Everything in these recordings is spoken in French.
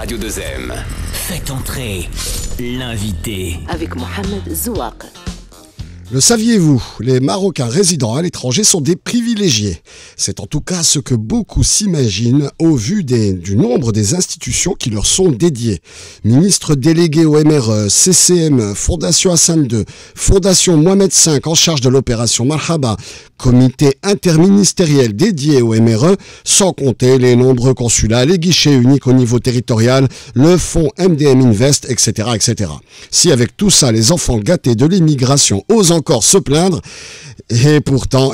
Radio 2M. Faites entrer l'invité. Avec Mohamed Zouak. Le saviez-vous, les Marocains résidant à l'étranger sont des privilégiés. C'est en tout cas ce que beaucoup s'imaginent au vu du nombre des institutions qui leur sont dédiées. Ministre délégué au MRE, CCM, Fondation Hassan II, Fondation Mohamed V en charge de l'opération Marhaba, comité interministériel dédié au MRE, sans compter les nombreux consulats, les guichets uniques au niveau territorial, le fonds MDM Invest, etc., etc. Si avec tout ça, les enfants gâtés de l'immigration osent encore se plaindre, et pourtant,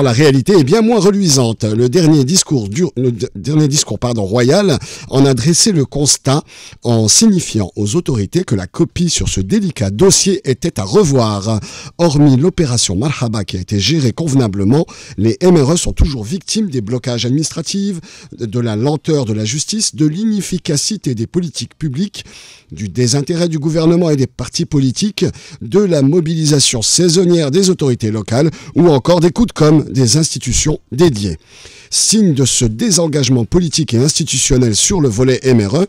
la réalité est bien moins reluisante. Le dernier discours royal en a dressé le constat en signifiant aux autorités que la copie sur ce délicat dossier était à revoir. Hormis l'opération Marhaba qui a été gérée convenablement, les MRE sont toujours victimes des blocages administratifs, de la lenteur de la justice, de l'inefficacité des politiques publiques, du désintérêt du gouvernement et des partis politiques, de la mobilisation saisonnière des autorités locales ou encore des coups de com' des institutions dédiées. Signe de ce désengagement politique et institutionnel sur le volet MRE,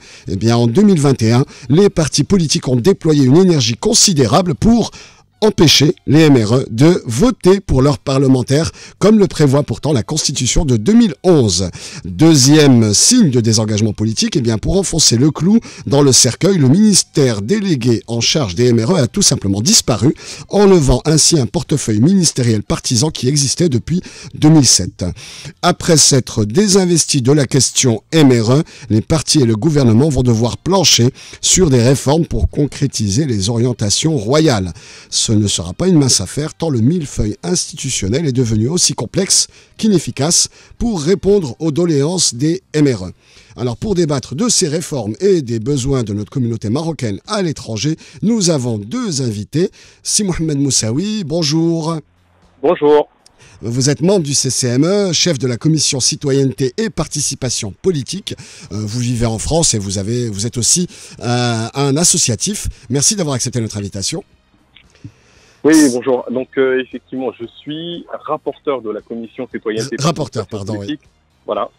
en 2021, les partis politiques ont déployé une énergie considérable pour empêcher les MRE de voter pour leurs parlementaires, comme le prévoit pourtant la Constitution de 2011. Deuxième signe de désengagement politique, pour enfoncer le clou dans le cercueil, le ministère délégué en charge des MRE a tout simplement disparu, enlevant ainsi un portefeuille ministériel partisan qui existait depuis 2007. Après s'être désinvestis de la question MRE, les partis et le gouvernement vont devoir plancher sur des réformes pour concrétiser les orientations royales. Ce ne sera pas une mince affaire tant le millefeuille institutionnel est devenu aussi complexe qu'inefficace pour répondre aux doléances des MRE. Alors pour débattre de ces réformes et des besoins de notre communauté marocaine à l'étranger, nous avons deux invités. Si Mohamed Moussaoui, bonjour. Bonjour. Vous êtes membre du CCME, chef de la commission citoyenneté et participation politique. Vous vivez en France et vous êtes aussi un associatif. Merci d'avoir accepté notre invitation. Oui, bonjour. Donc, effectivement, je suis rapporteur de la commission citoyenneté. Oui. Voilà.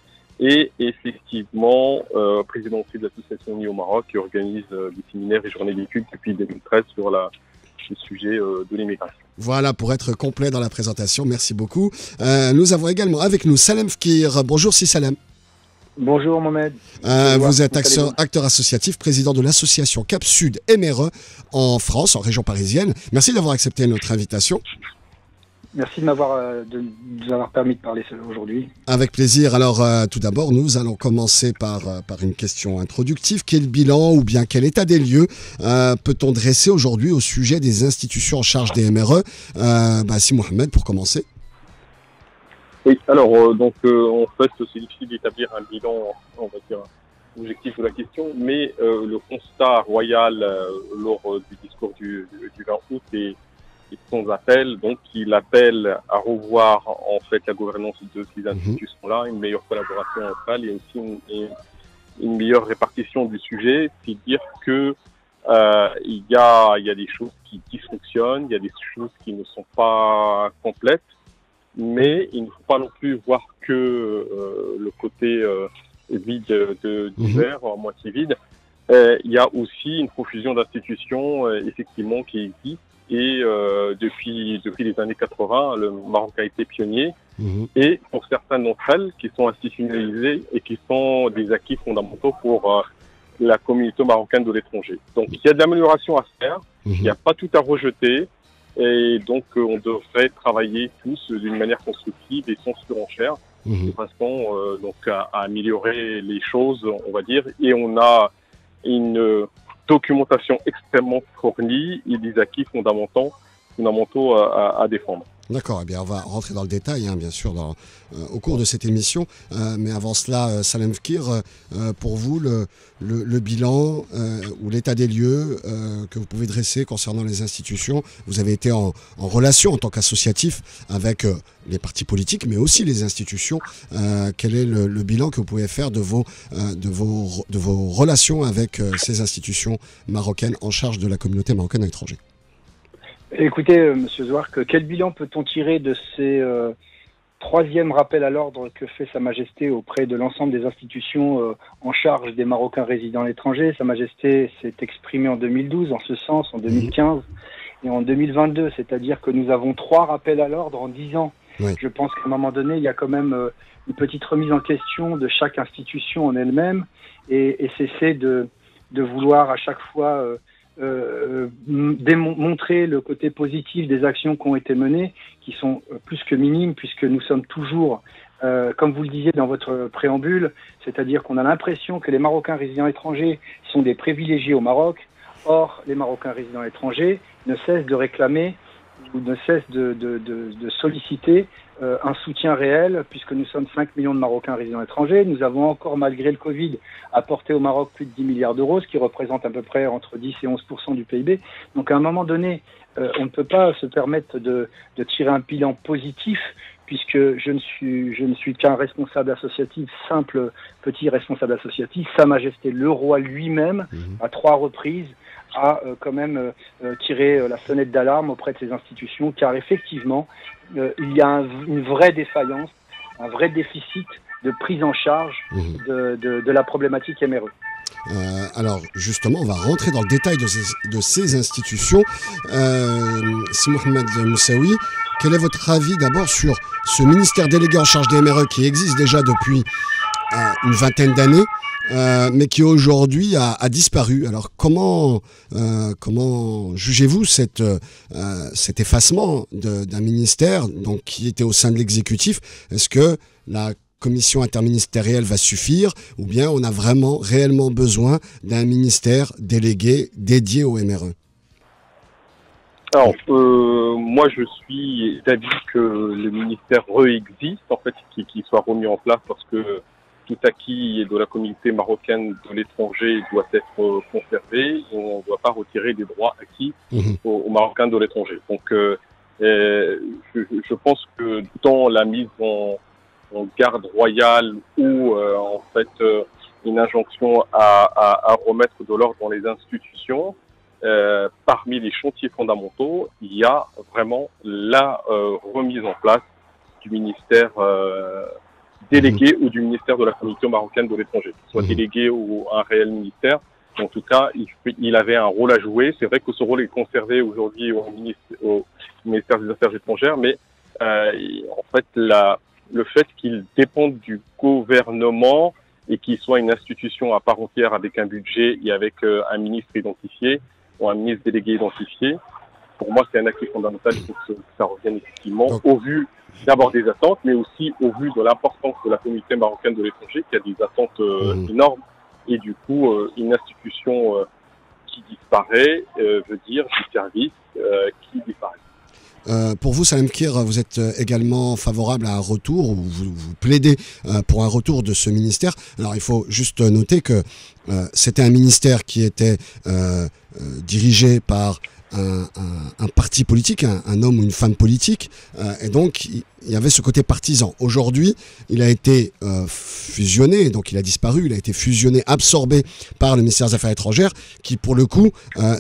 Et effectivement, président aussi de l'association Uni au Maroc qui organise des séminaires et journées d'études depuis 2013 sur le sujet de l'immigration. Voilà, pour être complet dans la présentation, merci beaucoup. Nous avons également avec nous Salem Fkir. Bonjour, si Salem. Bonjour Mohamed. Vous êtes acteur associatif, président de l'association Cap Sud MRE en France, en région parisienne. Merci d'avoir accepté notre invitation. Merci de nous avoir permis de parler aujourd'hui. Avec plaisir. Alors tout d'abord, nous allons commencer par une question introductive. Quel bilan ou bien quel état des lieux peut-on dresser aujourd'hui au sujet des institutions en charge des MRE Si Mohamed, pour commencer. Oui, alors en fait c'est difficile d'établir un bilan, on va dire, objectif de la question, mais le constat royal lors du discours du 20 août et son appel, donc il appelle à revoir en fait la gouvernance de ces institutions-là, une meilleure collaboration entre elles et aussi une meilleure répartition du sujet, c'est dire que il y a des choses qui dysfonctionnent, il y a des choses qui ne sont pas complètes. Mais il ne faut pas non plus voir que le côté vide du verre, à moitié vide. Il y a aussi une profusion d'institutions effectivement qui existent et depuis les années 80, le Maroc a été pionnier et pour certaines d'entre elles qui sont institutionnalisées et qui sont des acquis fondamentaux pour la communauté marocaine de l'étranger. Donc il y a de l'amélioration à faire, il n'y a pas tout à rejeter. Et donc, on devrait travailler tous d'une manière constructive et sans surenchère, de façon à améliorer les choses, on va dire. Et on a une documentation extrêmement fournie et des acquis fondamentaux à défendre. D'accord, on va rentrer dans le détail, bien sûr, au cours de cette émission. Mais avant cela, Salem Fkir, pour vous, le bilan ou l'état des lieux que vous pouvez dresser concernant les institutions, vous avez été en relation en tant qu'associatif avec les partis politiques, mais aussi les institutions. Quel est le bilan que vous pouvez faire de vos relations avec ces institutions marocaines en charge de la communauté marocaine à l'étranger ? Écoutez, Monsieur Zouark, quel bilan peut-on tirer de ces troisième rappel à l'ordre que fait Sa Majesté auprès de l'ensemble des institutions en charge des Marocains résidant à l'étranger. Sa Majesté s'est exprimée en 2012 en ce sens, en 2015 et en 2022, c'est-à-dire que nous avons 3 rappels à l'ordre en 10 ans. Oui. Je pense qu'à un moment donné, il y a quand même une petite remise en question de chaque institution en elle-même et cesser de vouloir à chaque fois démontrer le côté positif des actions qui ont été menées, qui sont plus que minimes, puisque nous sommes toujours, comme vous le disiez dans votre préambule, c'est-à-dire qu'on a l'impression que les Marocains résidant à l'étranger sont des privilégiés au Maroc. Or, les Marocains résidant à l'étranger ne cessent de réclamer ou ne cessent de solliciter un soutien réel, puisque nous sommes 5 millions de Marocains résidant à l'étranger. Nous avons encore, malgré le Covid, apporté au Maroc plus de 10 milliards d'euros, ce qui représente à peu près entre 10 et 11% du PIB. Donc à un moment donné, on ne peut pas se permettre de tirer un bilan positif, puisque je ne suis qu'un responsable associatif, simple petit responsable associatif. Sa Majesté le Roi lui-même, à 3 reprises, a quand même tiré la sonnette d'alarme auprès de ces institutions, car effectivement, il y a une vraie défaillance, un vrai déficit de prise en charge de la problématique MRE. Alors justement, on va rentrer dans le détail de ces institutions. Si Mohamed Moussaoui, quel est votre avis d'abord sur ce ministère délégué en charge des MRE qui existe déjà depuis une vingtaine d'années, mais qui aujourd'hui a disparu? Alors comment jugez-vous cet effacement d'un ministère donc, qui était au sein de l'exécutif? Est-ce que la commission interministérielle va suffire, ou bien on a réellement besoin d'un ministère délégué dédié au MRE? Alors, moi je suis d'avis que le ministère existe, en fait, qu'il soit remis en place, parce que tout acquis de la communauté marocaine de l'étranger doit être conservé, et on ne doit pas retirer des droits acquis aux Marocains de l'étranger. Donc, je pense que dans la mise en garde royale ou en fait une injonction à remettre de l'ordre dans les institutions, parmi les chantiers fondamentaux, il y a vraiment la remise en place du ministère délégué ou du ministère de la communauté marocaine de l'étranger, soit délégué ou un réel ministère. En tout cas, il avait un rôle à jouer. C'est vrai que ce rôle est conservé aujourd'hui au ministère des Affaires étrangères, mais en fait, le fait qu'il dépende du gouvernement et qu'il soit une institution à part entière avec un budget et avec un ministre identifié ou un ministre délégué identifié, pour moi, c'est un acquis fondamental pour que ça revienne effectivement au vu d'abord des attentes, mais aussi au vu de l'importance de la communauté marocaine de l'étranger, qui a des attentes énormes, et du coup, une institution qui disparaît veut dire du service qui disparaît. Pour vous, Salem Kir, vous êtes également favorable à un retour, ou vous plaidez pour un retour de ce ministère. Alors, il faut juste noter que c'était un ministère qui était dirigé par un parti politique, un homme ou une femme politique, et donc il y avait ce côté partisan. Aujourd'hui, il a été fusionné, donc il a disparu, il a été fusionné, absorbé par le ministère des Affaires étrangères, qui pour le coup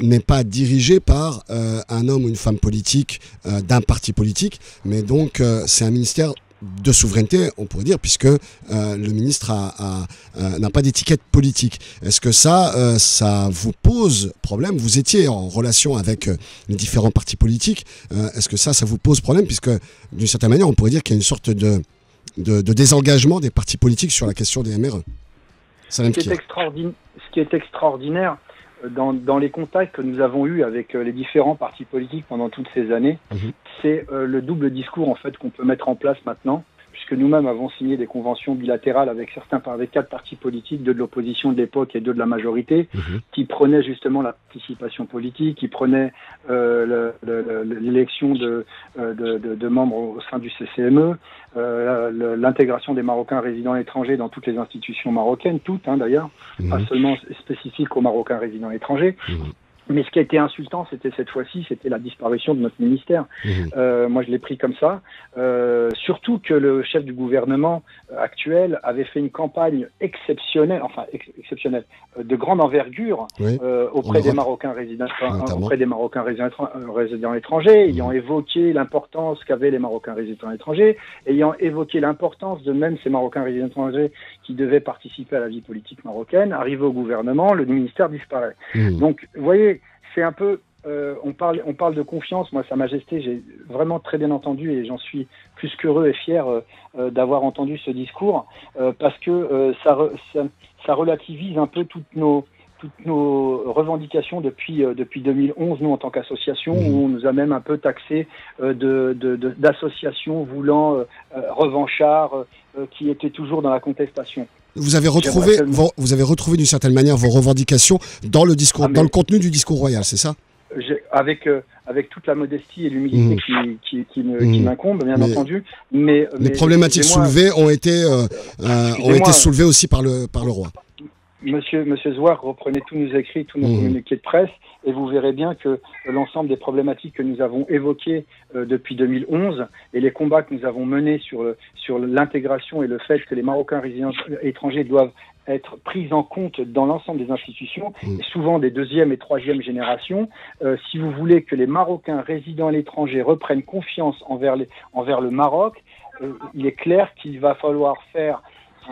n'est pas dirigé par un homme ou une femme politique d'un parti politique, mais donc c'est un ministère de souveraineté, on pourrait dire, puisque le ministre n'a pas d'étiquette politique. Est-ce que ça vous pose problème? Vous étiez en relation avec les différents partis politiques. Est-ce que ça vous pose problème, puisque d'une certaine manière, on pourrait dire qu'il y a une sorte de désengagement des partis politiques sur la question des MRE? Ce qui est extraordinaire dans les contacts que nous avons eus avec les différents partis politiques pendant toutes ces années, c'est le double discours en fait qu'on peut mettre en place maintenant, puisque nous-mêmes avons signé des conventions bilatérales avec 4 partis politiques, 2 de l'opposition de l'époque et 2 de la majorité, qui prenaient justement la participation politique, qui prenaient l'élection de membres au sein du CCME, l'intégration des Marocains résidant à l'étranger dans toutes les institutions marocaines, toutes d'ailleurs, pas seulement spécifiques aux Marocains résidant à l'étranger. Mais ce qui a été insultant, c'était cette fois-ci, c'était la disparition de notre ministère. Moi, je l'ai pris comme ça. Surtout que le chef du gouvernement actuel avait fait une campagne exceptionnelle, de grande envergure auprès des Marocains résidents étrangers, ayant évoqué l'importance qu'avaient les Marocains résidents étrangers, ayant évoqué l'importance de même ces Marocains résidents étrangers qui devaient participer à la vie politique marocaine. Arrivé au gouvernement, le ministère disparaît. Donc, vous voyez, c'est un peu, on parle de confiance. Moi, Sa Majesté, j'ai vraiment très bien entendu et j'en suis plus qu'heureux et fier d'avoir entendu ce discours parce que ça relativise un peu toutes nos revendications depuis 2011, nous en tant qu'association, où on nous a même un peu taxé d'associations voulant revanchards qui étaient toujours dans la contestation. Vous avez retrouvé d'une certaine manière vos revendications dans le discours, dans le contenu du discours royal, c'est ça? Avec toute la modestie et l'humilité qui m'incombe, bien entendu. Mais les problématiques soulevées ont été soulevées aussi par le roi. Monsieur Zouar, reprenez tous nos écrits, tous nos communiqués de presse, et vous verrez bien que l'ensemble des problématiques que nous avons évoquées depuis 2011 et les combats que nous avons menés sur l'intégration et le fait que les Marocains résidents étrangers doivent être pris en compte dans l'ensemble des institutions, et souvent des deuxième et troisième générations. Si vous voulez que les Marocains résidant à l'étranger reprennent confiance envers le Maroc, il est clair qu'il va falloir faire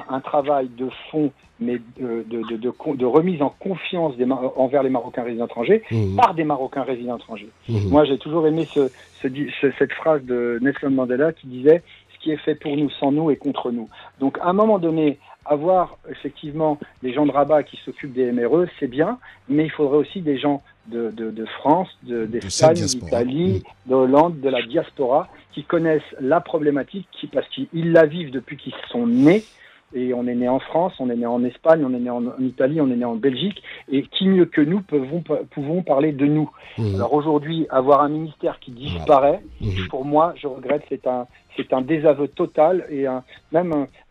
un travail de fond, mais de remise en confiance envers les Marocains résidents étrangers par des Marocains résidents étrangers. Moi, j'ai toujours aimé cette phrase de Nelson Mandela qui disait « Ce qui est fait pour nous sans nous est contre nous ». Donc, à un moment donné, avoir effectivement des gens de Rabat qui s'occupent des MRE, c'est bien, mais il faudrait aussi des gens de France, d'Espagne, d'Italie, de Hollande, de la diaspora, qui connaissent la problématique, parce qu'ils la vivent depuis qu'ils sont nés. Et on est né en France, on est né en Espagne, on est né en Italie, on est né en Belgique. Et qui mieux que nous pouvons parler de nous. Alors aujourd'hui, avoir un ministère qui disparaît, pour moi, je regrette, c'est un désaveu total et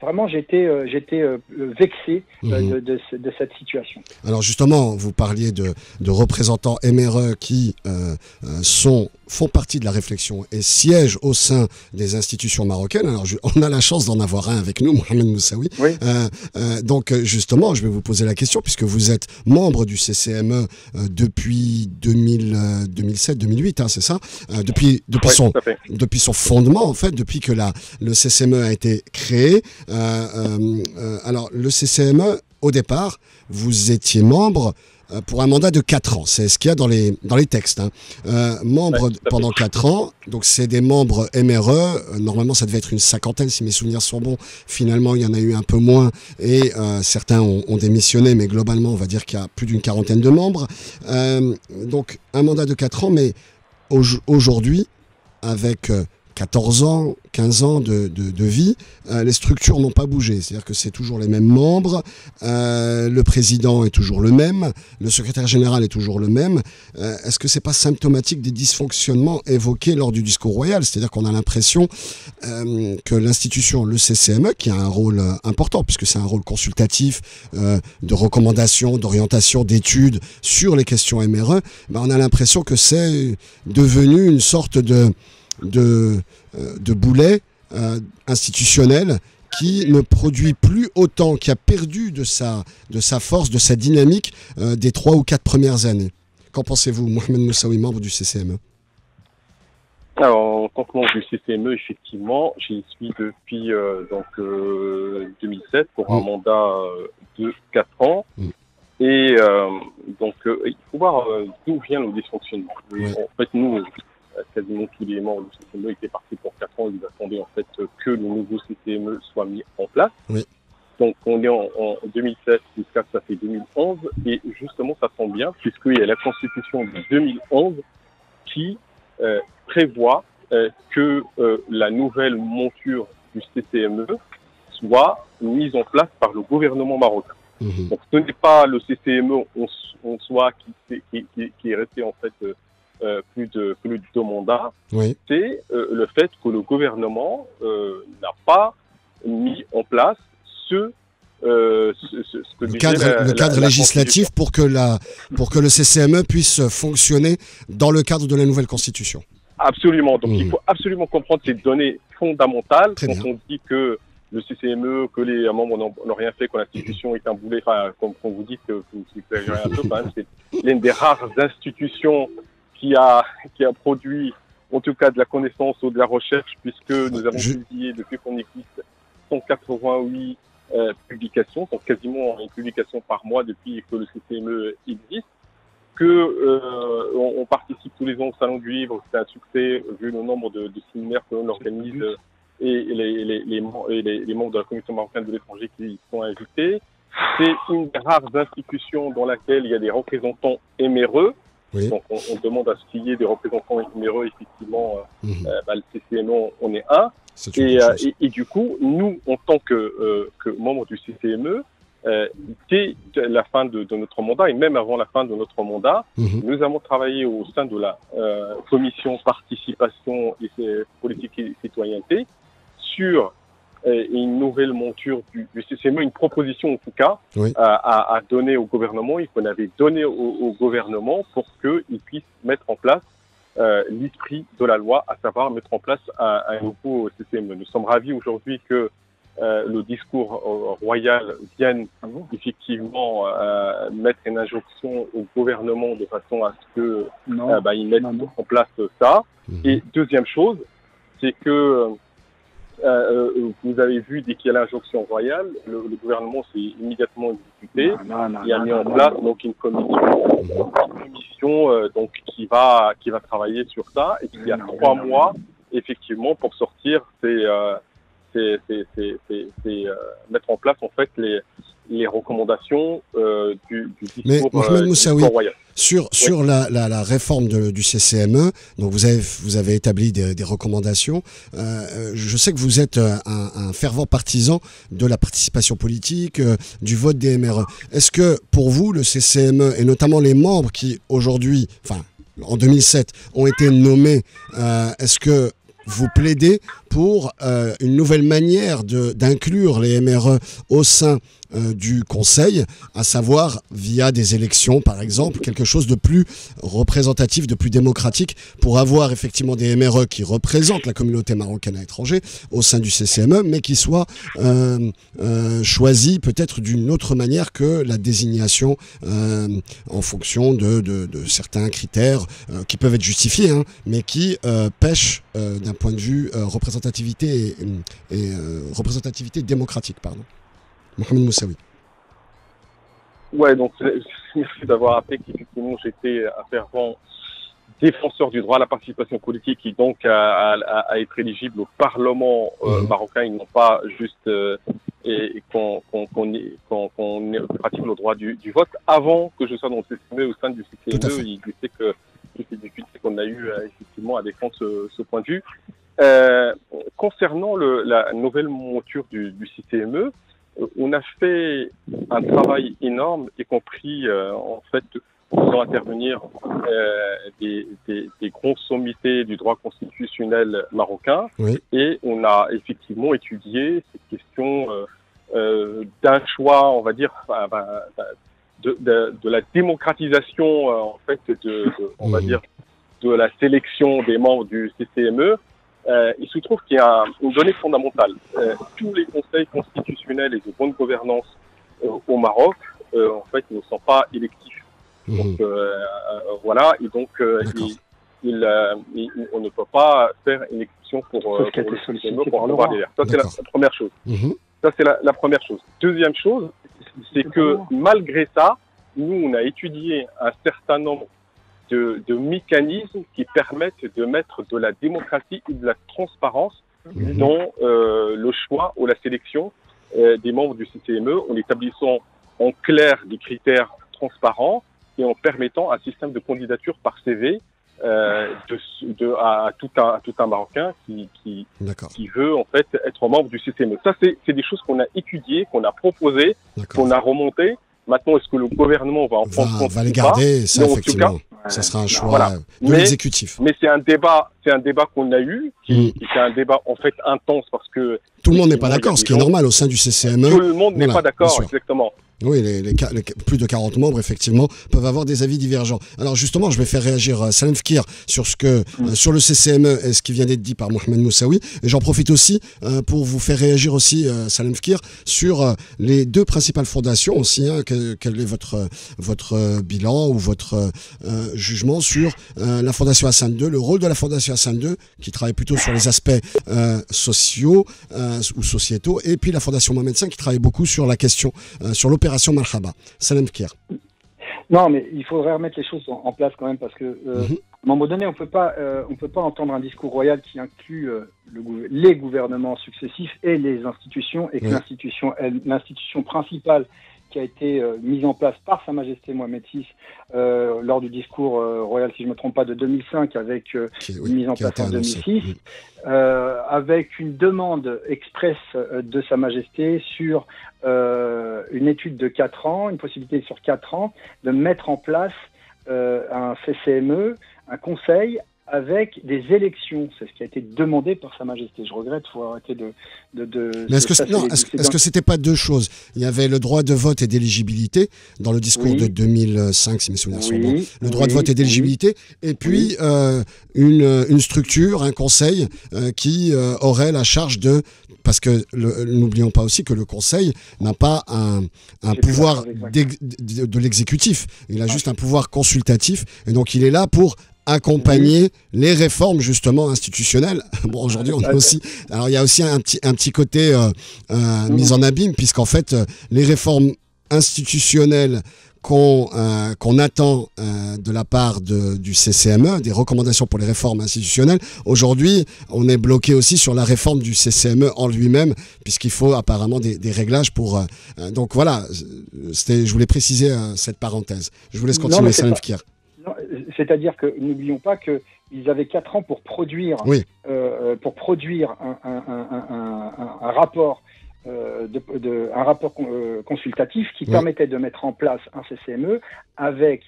vraiment j'étais vexé de cette situation. Alors justement, vous parliez de représentants MRE qui font partie de la réflexion et siègent au sein des institutions marocaines. Alors on a la chance d'en avoir un avec nous, Mohamed Moussaoui. Oui. Donc justement, je vais vous poser la question puisque vous êtes membre du CCME depuis 2007-2008, hein, c'est ça, depuis son fondement en fait, depuis que le CCME a été créé. Alors le CCME, au départ, vous étiez membre pour un mandat de 4 ans. C'est ce qu'il y a dans les textes. Hein. Membre pendant 4 ans, donc c'est des membres MRE. Normalement, ça devait être une 50aine, si mes souvenirs sont bons. Finalement, il y en a eu un peu moins et certains ont démissionné, mais globalement, on va dire qu'il y a plus d'une 40aine de membres. Donc, un mandat de 4 ans, mais aujourd'hui, avec 14 ans, 15 ans de vie, les structures n'ont pas bougé. C'est-à-dire que c'est toujours les mêmes membres, le président est toujours le même, le secrétaire général est toujours le même. Est-ce que c'est pas symptomatique des dysfonctionnements évoqués lors du discours royal? C'est-à-dire qu'on a l'impression que l'institution, le CCME, qui a un rôle important, puisque c'est un rôle consultatif, de recommandation, d'orientation, d'études sur les questions MRE, on a l'impression que c'est devenu une sorte de boulet institutionnel qui ne produit plus autant, qui a perdu de sa force, de sa dynamique des 3 ou 4 premières années. Qu'en pensez-vous, Mohamed Moussaoui, membre du CCME? Alors, en tant que membre du CCME, effectivement, j'y suis depuis 2007 pour un mandat de 4 ans. Et il faut voir d'où vient le dysfonctionnement. En fait, nous, quasiment tous les membres du CCME étaient partis pour 4 ans. Ils attendaient en fait que le nouveau CCME soit mis en place. Donc on est en 2007 jusqu'à ça fait 2011 et justement ça tombe bien puisqu'il y a la constitution de 2011 qui prévoit que la nouvelle monture du CCME soit mise en place par le gouvernement marocain. Donc ce n'est pas le CCME en soi qui est resté en fait plus de 2 mandats, c'est le fait que le gouvernement n'a pas mis en place ce ce que le cadre législatif pour que le CCME puisse fonctionner dans le cadre de la nouvelle Constitution. Absolument. Donc, il faut absolument comprendre ces données fondamentales quand on dit que le CCME, que les membres n'ont rien fait, que l'institution est un boulet, enfin, comme vous dites, que vous exagérez un peu, quand même, c'est l'une des rares institutions qui a produit, en tout cas, de la connaissance ou de la recherche, puisque nous avons publié, depuis qu'on existe, 188 publications, donc quasiment une publication par mois depuis que le CCME existe, on participe tous les ans au Salon du Livre, c'est un succès vu le nombre de séminaires que l'on organise et les membres de la Commission marocaine de l'étranger qui y sont invités. C'est une des rares institutions dans laquelle il y a des représentants éméreux. Oui. Donc on demande à ce qu'il y ait des représentants éméreux, effectivement, le CCME on est un. Et du coup, nous, en tant que membres du CCME, dès la fin de notre mandat, et même avant la fin de notre mandat, nous avons travaillé au sein de la commission participation et politique et citoyenneté sur une nouvelle monture du CCME, une proposition en tout cas, à donner au gouvernement, et qu'on avait donné au gouvernement pour qu'il puisse mettre en place l'esprit de la loi, à savoir mettre en place un nouveau CCME. Nous sommes ravis aujourd'hui que le discours royal vienne effectivement mettre une injonction au gouvernement de façon à ce que il mette en place ça. Et deuxième chose, c'est que vous avez vu, dès qu'il y a l'injonction royale, le gouvernement s'est immédiatement exécuté et a mis en place donc une commission donc qui va travailler sur ça et qui a 3 mois effectivement pour sortir mettre en place en fait les recommandations du discours royal. Sur la réforme du CCME, donc vous avez établi des recommandations. Je sais que vous êtes un fervent partisan de la participation politique, du vote des MRE. Est-ce que pour vous, le CCME, et notamment les membres qui aujourd'hui, en 2007, ont été nommés, est-ce que vous plaidez pour une nouvelle manière d'inclure les MRE au sein du Conseil, à savoir via des élections, par exemple, quelque chose de plus représentatif, de plus démocratique, pour avoir effectivement des MRE qui représentent la communauté marocaine à l'étranger au sein du CCME, mais qui soient choisis peut-être d'une autre manière que la désignation en fonction de certains critères qui peuvent être justifiés, mais qui pêchent d'un point de vue représentativité et représentativité démocratique, pardon. Mohamed Moussaoui. Ouais, donc merci d'avoir appelé qu'effectivement j'étais un fervent défenseur du droit à la participation politique et donc à être éligible au Parlement marocain, et non pas juste qu'on pratique le droit du vote. Avant que je sois dans le CCME, au sein du CCME, il sait que toutes les difficultés qu'on a eues effectivement à défendre ce point de vue. Concernant la nouvelle monture du CCME, on a fait un travail énorme, y compris en fait faisant intervenir des grands sommités du droit constitutionnel marocain, et on a effectivement étudié ces questions d'un choix, on va dire, de la démocratisation en fait on va dire de la sélection des membres du CCME. Il se trouve qu'il y a une donnée fondamentale. Tous les conseils constitutionnels et de bonne gouvernance au Maroc, en fait, ne sont pas électifs. Donc, voilà. Et donc, on ne peut pas faire une élection pour le CCME pour avoir des verts. Ça, c'est la première chose. Ça, c'est la première chose. Deuxième chose, c'est que malgré ça, nous, on a étudié un certain nombre de mécanismes qui permettent de mettre de la démocratie et de la transparence dans le choix ou la sélection des membres du CCME, en établissant en clair des critères transparents et en permettant un système de candidature par CV à tout un Marocain qui veut en fait être membre du CCME. Ça, c'est des choses qu'on a étudiées, qu'on a proposées, qu'on a remontées. Maintenant, est-ce que le gouvernement va en prendre compte va les garder, ça, effectivement. Ça sera un choix voilà. de l'exécutif. Mais c'est un débat qu'on a eu, qui était un débat en fait intense parce que tout le monde n'est pas d'accord, ce qui est normal au sein du CCME. Tout le monde n'est pas d'accord, exactement. Oui, les plus de 40 membres, effectivement, peuvent avoir des avis divergents. Alors justement, je vais faire réagir Salem Fkir sur sur le CCME et ce qui vient d'être dit par Mohamed Moussaoui. Et j'en profite aussi pour vous faire réagir aussi, Salem Fkir, sur les deux principales fondations aussi. Quel est votre bilan ou votre jugement sur la Fondation Hassan II, le rôle de la Fondation Hassan II, qui travaille plutôt sur les aspects sociaux ou sociétaux, et puis la Fondation Mohamed V, qui travaille beaucoup sur la question, sur l'opération Marhaba. Salem Fkir. Non, mais il faudrait remettre les choses en place quand même, parce que à un moment donné, on peut pas entendre un discours royal qui inclut les gouvernements successifs et les institutions, et que l'institution principale qui a été mise en place par Sa Majesté Mohamed VI lors du discours royal, si je ne me trompe pas, de 2005, avec une mise en place en 2006, avec une demande expresse de Sa Majesté sur une étude de 4 ans, une possibilité sur 4 ans, de mettre en place un CCME, un conseil, avec des élections. C'est ce qui a été demandé par Sa Majesté. Je regrette, il faut arrêter Mais est-ce que c'était pas deux choses? Il y avait le droit de vote et d'éligibilité dans le discours de 2005, si mes souvenirs sont bons. Le droit de vote et d'éligibilité. Et puis, une structure, un conseil qui aurait la charge de... Parce que n'oublions pas aussi que le Conseil n'a pas un pouvoir de l'exécutif. Il a juste un pouvoir consultatif. Et donc, il est là pour accompagner les réformes justement institutionnelles. Bon, aujourd'hui on a aussi, alors il y a aussi un petit côté mise en abîme, puisqu'en fait les réformes institutionnelles qu'on attend de la part du CCME, des recommandations pour les réformes institutionnelles. Aujourd'hui, on est bloqué aussi sur la réforme du CCME en lui-même, puisqu'il faut apparemment des réglages pour... donc voilà, je voulais préciser cette parenthèse. Je vous laisse continuer, Salem Fkir. C'est-à-dire que n'oublions pas qu'ils avaient 4 ans pour produire, un rapport, un rapport consultatif qui permettait de mettre en place un CCME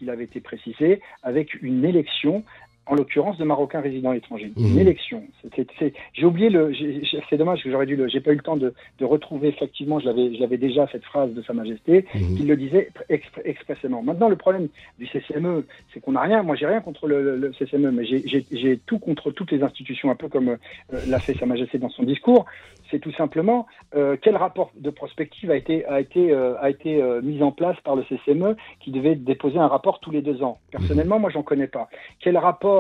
il avait été précisé, avec une élection, en l'occurrence de Marocains résidant à l'étranger. Une élection. J'ai oublié c'est dommage que j'ai pas eu le temps de retrouver effectivement, je l'avais déjà cette phrase de Sa Majesté, qui le disait expressément. Maintenant, le problème du CCME, c'est qu'on n'a rien, moi j'ai rien contre le CCME, mais j'ai tout contre toutes les institutions, un peu comme l'a fait Sa Majesté dans son discours. C'est tout simplement quel rapport de prospective a été mis en place par le CCME, qui devait déposer un rapport tous les 2 ans. Personnellement, moi j'en connais pas. Quel rapport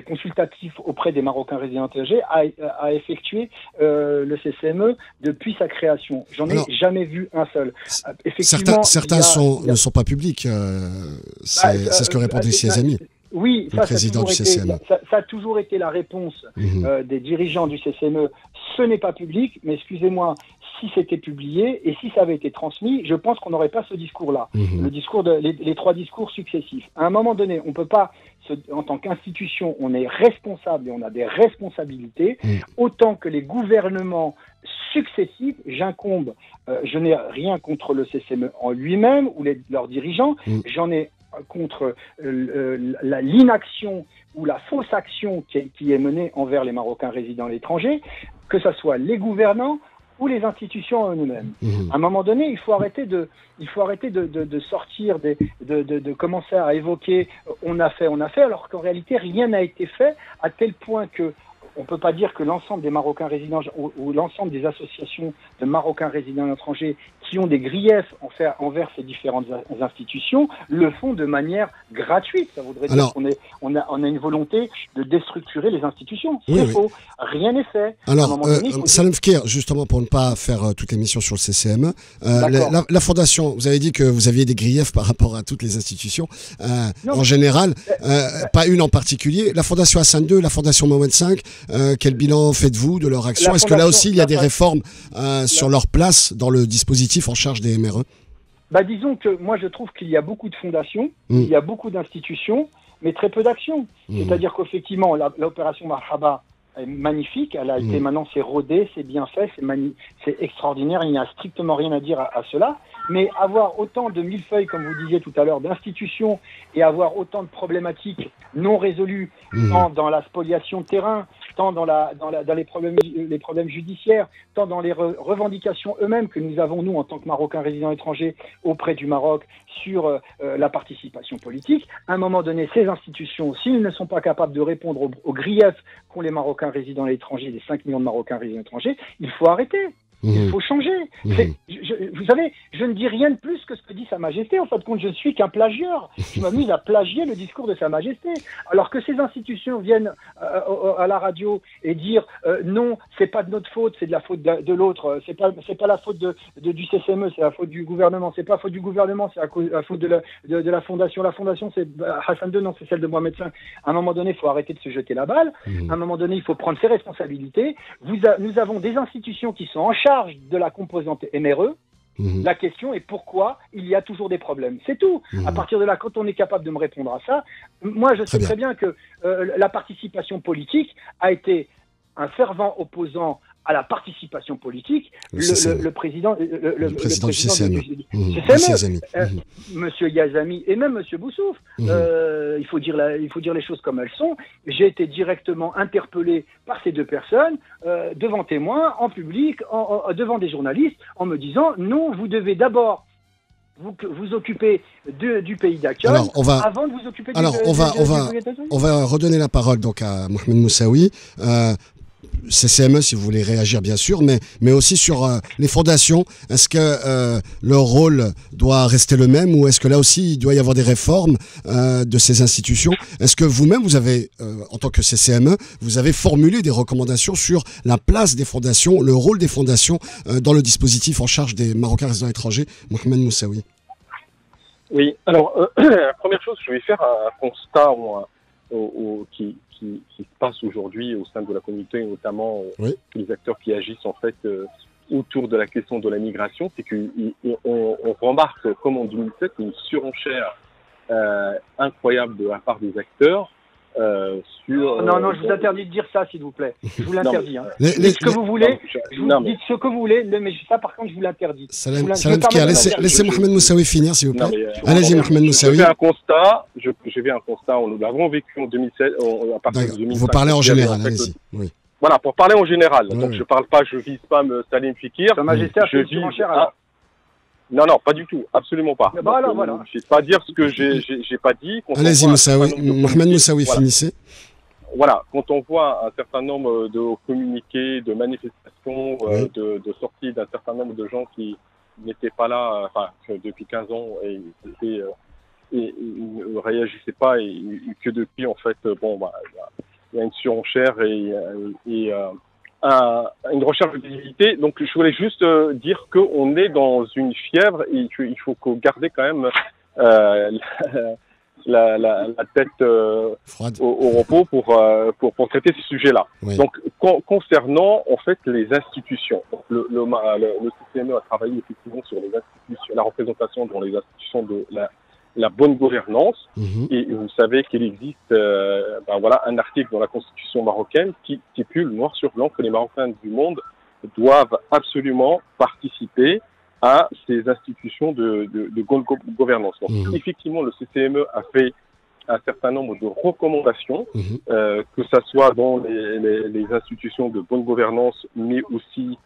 consultatif auprès des Marocains résidents à l'étranger a effectué le CCME depuis sa création? J'en ai jamais vu un seul. Certains ne sont pas publics. C'est ce que répondait ses amis. Oui, ça a toujours été la réponse des dirigeants du CCME. Ce n'est pas public, mais excusez-moi, si c'était publié et si ça avait été transmis, je pense qu'on n'aurait pas ce discours-là. Le discours les 3 discours successifs. À un moment donné, on peut pas, en tant qu'institution, on est responsable et on a des responsabilités, autant que les gouvernements successifs. Je n'ai rien contre le CCME en lui-même ou leurs dirigeants, j'en ai contre l'inaction ou la fausse action qui est menée envers les Marocains résidant à l'étranger, que ce soit les gouvernants ou les institutions en eux-mêmes. À un moment donné, il faut arrêter de sortir, de commencer à évoquer on a fait, alors qu'en réalité rien n'a été fait, à tel point que on ne peut pas dire que l'ensemble des Marocains résidents ou l'ensemble des associations de Marocains résidents à l'étranger qui ont des griefs envers ces différentes institutions le font de manière gratuite. Ça voudrait dire qu'on a une volonté de déstructurer les institutions. C'est faux. Rien n'est fait. Alors, Salem Fkir, justement pour ne pas faire toute l'émission sur le CCME, la Fondation, vous avez dit que vous aviez des griefs par rapport à toutes les institutions en général, pas une en particulier. La Fondation Hassan II, la Fondation Mohamed V, quel bilan faites-vous de leur action? Est-ce que là aussi il y a des réformes sur leur place dans le dispositif en charge des MRE? Disons que moi je trouve qu'il y a beaucoup de fondations, il y a beaucoup d'institutions, mais très peu d'actions. C'est-à-dire qu'effectivement l'opération Marhaba, est magnifique. Elle a été, maintenant, c'est rodé, c'est bien fait, c'est extraordinaire. Il n'y a strictement rien à dire à cela. Mais avoir autant de millefeuilles, comme vous disiez tout à l'heure, d'institutions et avoir autant de problématiques non résolues, tant dans la spoliation de terrain, tant dans les problèmes judiciaires, tant dans les revendications eux-mêmes que nous avons, nous, en tant que Marocains résidents étrangers, auprès du Maroc, sur la participation politique. À un moment donné, ces institutions, s'ils ne sont pas capables de répondre aux griefs qu'ont les Marocains résidents étrangers, les 5 millions de Marocains résidents étrangers, il faut arrêter. Il faut changer. Vous savez, je ne dis rien de plus que ce que dit Sa Majesté. En fin de compte, je ne suis qu'un plagieur. Je m'amuse à plagier le discours de Sa Majesté. Alors que ces institutions viennent à la radio et dire non, c'est pas de notre faute, c'est de la faute de l'autre. C'est pas la faute du CCME, c'est la faute du gouvernement. C'est pas la faute du gouvernement, c'est la faute de la fondation. La fondation, c'est Hassan II, non, c'est celle de Mohamed V. À un moment donné, il faut arrêter de se jeter la balle. À un moment donné, il faut prendre ses responsabilités. Nous avons des institutions qui sont en charge de la composante MRE. La question est pourquoi il y a toujours des problèmes. C'est tout. À partir de là, quand on est capable de me répondre à ça, moi je sais très bien que la participation politique a été un fervent opposant à la participation politique, le président du CCME, Monsieur Yazami et même Monsieur Boussouf. Il faut dire les choses comme elles sont. J'ai été directement interpellé par ces deux personnes devant témoins, en public, devant des journalistes, en me disant non, vous devez d'abord vous occuper du pays d'accueil avant de vous occuper on va redonner la parole donc à Mohamed Moussaoui. CCME, si vous voulez réagir bien sûr, mais aussi sur les fondations. Est-ce que leur rôle doit rester le même ou est-ce que là aussi il doit y avoir des réformes de ces institutions? Est-ce que vous-même, vous avez, en tant que CCME, vous avez formulé des recommandations sur la place des fondations, le rôle des fondations dans le dispositif en charge des Marocains résidents étrangers? Mohamed Moussaoui. Oui, alors, la première chose, je vais faire un constat qui se passe aujourd'hui au sein de la communauté, notamment les acteurs qui agissent en fait autour de la question de la migration, c'est qu'on remarque, comme en 2007, une surenchère incroyable de la part des acteurs sur... Non, je vous interdis de dire ça, s'il vous plaît. Je vous l'interdis. Dites ce que vous voulez, dites ce que vous voulez, mais ça, par contre, je vous l'interdis. Laissez Mohamed Moussaoui finir, s'il vous plaît. Allez-y, Mohamed Moussaoui. J'ai fait un constat, nous l'avons vécu en 2007, à partir de 2005. Vous parlez en général, allez-y. Oui. Voilà, pour parler en général. Donc, je vise pas Salim Fikir. Sa Majesté a fait une surenchère, alors. Non, pas du tout, absolument pas. Bah alors, voilà. Je ne vais pas dire ce que j'ai pas dit. Allez-y, Mohamed Moussaoui, finissez. Voilà, quand on voit un certain nombre de communiqués, de manifestations, de sorties d'un certain nombre de gens qui n'étaient pas là, depuis 15 ans et ne réagissaient pas et que depuis, en fait, il y a une surenchère et une recherche de visibilité. Donc, je voulais juste dire qu'on est dans une fièvre et il faut garder quand même la tête au repos pour traiter ces sujets-là. Oui. Donc, concernant en fait les institutions, le CCME a travaillé effectivement sur les institutions, la représentation dans les institutions de la bonne gouvernance, et vous savez qu'il existe un article dans la Constitution marocaine qui stipule noir sur blanc que les Marocains du monde doivent absolument participer à ces institutions de bonne gouvernance. Donc, effectivement, le CCME a fait un certain nombre de recommandations, que ça soit dans les institutions de bonne gouvernance, mais aussi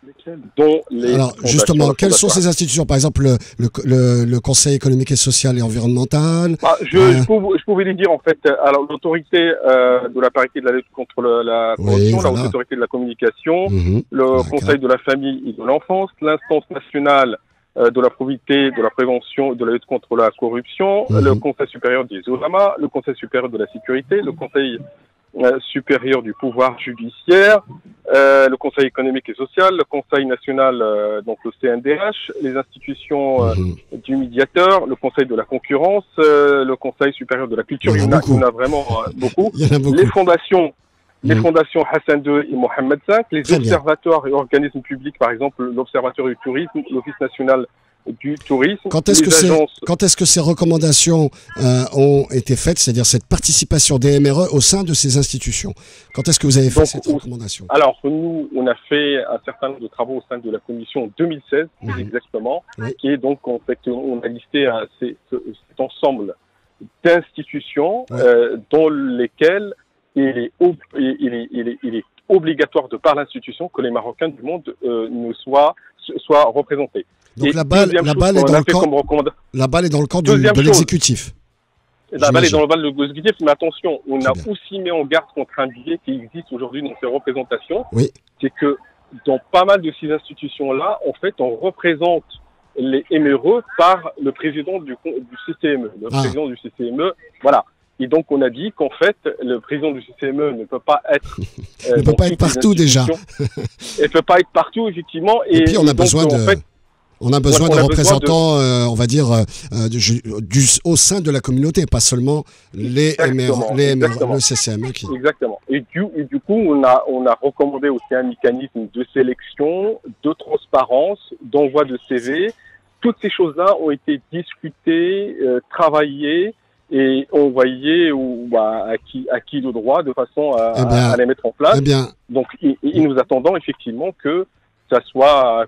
dans les... Alors, justement, quelles sont ces institutions? Par exemple, le Conseil économique et social et environnemental. Je pouvais les dire, en fait. Alors, l'autorité de la parité de la lutte contre la corruption, la haute autorité de la communication, le Conseil de la famille et de l'enfance, l'instance nationale de la probité, de la prévention et de la lutte contre la corruption, le Conseil supérieur des Olamas, le Conseil supérieur de la sécurité, le Conseil supérieur du pouvoir judiciaire, le Conseil économique et social, le Conseil national, donc le CNDH, les institutions du médiateur, le Conseil de la concurrence, le Conseil supérieur de la culture. Il y en a vraiment beaucoup. Les fondations. Les fondations Hassan II et Mohamed V, les observatoires et organismes publics, par exemple l'Observatoire du tourisme, l'Office national du tourisme. Quand est-ce que ces recommandations ont été faites, c'est-à-dire cette participation des MRE au sein de ces institutions? Quand est-ce que vous avez fait cette recommandation? Alors, nous, on a fait un certain nombre de travaux au sein de la commission en 2016, exactement, qui est donc, en fait, on a listé cet ensemble d'institutions dans lesquelles il est obligatoire de par l'institution que les Marocains du monde soient représentés. Donc la balle est dans le camp de l'exécutif. La balle est dans le camp de l'exécutif, mais attention, on a aussi mis en garde contre un biais qui existe aujourd'hui dans ces représentations. Oui. C'est que dans pas mal de ces institutions-là, en fait, on représente les MRE par le président du CCME. Le président du CCME, voilà. Et donc, on a dit qu'en fait, le président du CCME ne peut pas être... ne peut pas être partout, déjà. Il ne peut pas être partout, effectivement. Et puis, on a besoin de... On a besoin de représentants, on va dire, au sein de la communauté, pas seulement le CCME. Exactement. Et du coup, on a recommandé aussi un mécanisme de sélection, de transparence, d'envoi de CV. Toutes ces choses-là ont été discutées, travaillées et envoyées à qui le droit, de façon à les mettre en place. Donc, et nous attendons effectivement que ça soit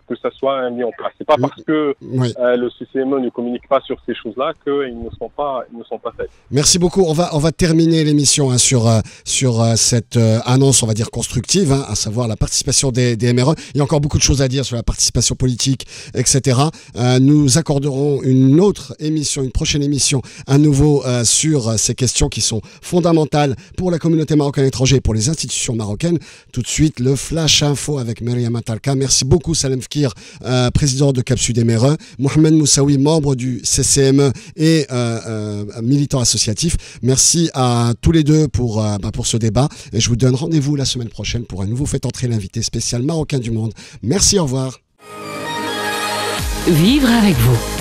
mis en place. C'est pas parce que le CCME ne communique pas sur ces choses-là qu'ils ne sont pas faits. Merci beaucoup. On va terminer l'émission sur cette annonce, on va dire constructive, à savoir la participation des MRE. Il y a encore beaucoup de choses à dire sur la participation politique, etc. Nous accorderons une prochaine émission à nouveau sur ces questions qui sont fondamentales pour la communauté marocaine à l'étranger et pour les institutions marocaines. Tout de suite, le Flash Info avec Myriam Atalka. Merci beaucoup Salem Fkir, président de Cap Sud MRE, Mohamed Moussaoui, membre du CCME et militant associatif. Merci à tous les deux pour ce débat et je vous donne rendez-vous la semaine prochaine pour un nouveau Fait entrer l'invité spécial Marocain du Monde. Merci, au revoir. Vivre avec vous.